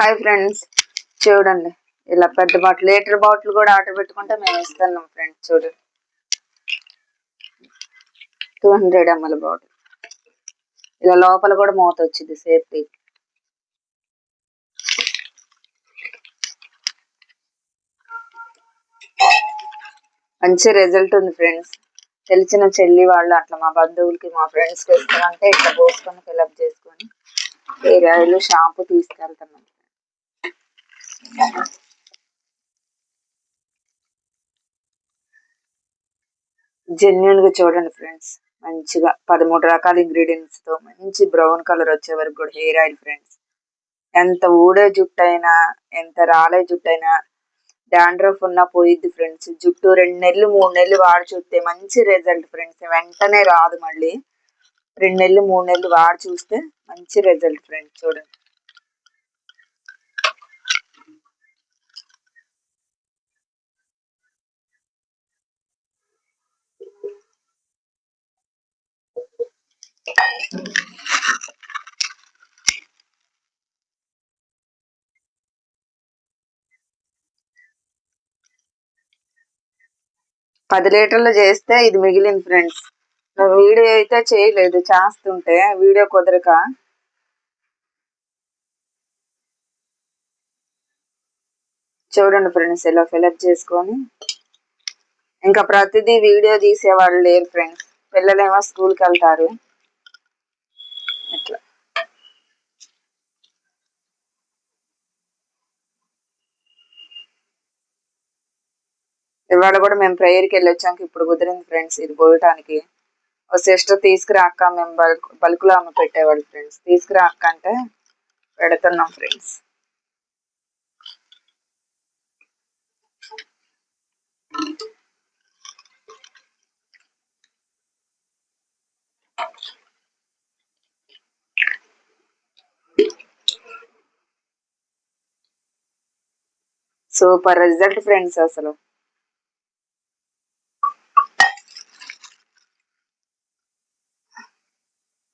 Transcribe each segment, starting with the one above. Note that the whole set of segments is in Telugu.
హాయ్ ఫ్రెండ్స్, చూడండి ఇలా పెద్ద బాటిల్ లీటర్ బాటిల్ కూడా ఆర్డర్ పెట్టుకుంటే మేము ఇస్తున్నాం ఫ్రెండ్స్. చూడండి 200 ml బాటిల్. ఇలా లోపల కూడా మూత వచ్చింది సేఫ్టీ. మంచి రిజల్ట్ ఉంది ఫ్రెండ్స్. తెలిసిన చెల్లి వాళ్ళు అట్లా మా బంధువులకి మా ఫ్రెండ్స్కి ఇస్తామంటే ఇట్లా పోసుకొని ఫిల్అప్ చేసుకొని హెయిర్ ఆయిల్ షాంపూ తీసుకెళ్తున్నాం. జెన్యున్ గా చూడండి ఫ్రెండ్స్, మంచిగా 13 రకాల ఇంగ్రీడియంట్స్ తో మంచి బ్రౌన్ కలర్ వచ్చే వరకు కూడా హెయిర్ ఆయిల్ ఫ్రెండ్స్. ఎంత ఊడే జుట్టు అయినా, ఎంత రాలే జుట్టు అయినా, డాండ్రఫ్ ఉన్నా పోయిద్ది ఫ్రెండ్స్. జుట్టు 2 నెలలు 3 నెలలు వాడి చూస్తే మంచి రిజల్ట్ ఫ్రెండ్స్. వెంటనే రాదు, మళ్ళీ 2 నెలలు 3 నెలలు వాడి చూస్తే మంచి రిజల్ట్ ఫ్రెండ్స్. చూడండి పది లీటర్లు చేస్తే ఇది మిగిలింది ఫ్రెండ్స్. వీడియో అయితే చేయలేదు, చేస్తుంటే వీడియో కుదరక. చూడండి ఫ్రెండ్స్, ఇలా ఫిలప్ చేసుకొని ఇంకా ప్రతిదీ వీడియో తీసేవాళ్ళు లేరు ఫ్రెండ్స్. పిల్లలేమో స్కూల్కి వెళ్తారు. ఇట్లా ఇవాళ కూడా మేము ప్రేయర్కి వెళ్ళి వచ్చాక ఇప్పుడు కుదిరింది ఫ్రెండ్స్ ఇది పోయటానికి. ఒక సిస్టర్ తీసుకురా అక్క, మేము బల్కులో అమ్మ పెట్టేవాళ్ళు ఫ్రెండ్స్. తీసుకురా అక్క అంటే పెడుతున్నాం ఫ్రెండ్స్. Super result friends. అసలు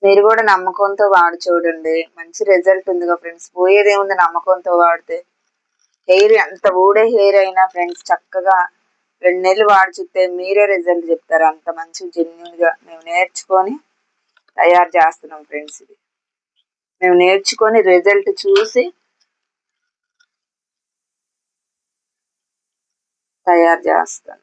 మీరు కూడా నమ్మకంతో వాడి చూడండి, మంచి రిజల్ట్ ఉందిగా ఫ్రెండ్స్. పోయేది ఏముంది నమ్మకంతో వాడితే. హెయిర్ ఎంత ఊడే హెయిర్ అయినా ఫ్రెండ్స్ చక్కగా 2 నెలలు వాడి చూస్తే మీరే రిజల్ట్ చెప్తారు. అంత మంచి జెన్యున్ గా మేము నేర్చుకొని తయారు చేస్తున్నాం ఫ్రెండ్స్. ఇది మేము నేర్చుకొని రిజల్ట్ చూసి తయారు చేస్తాం.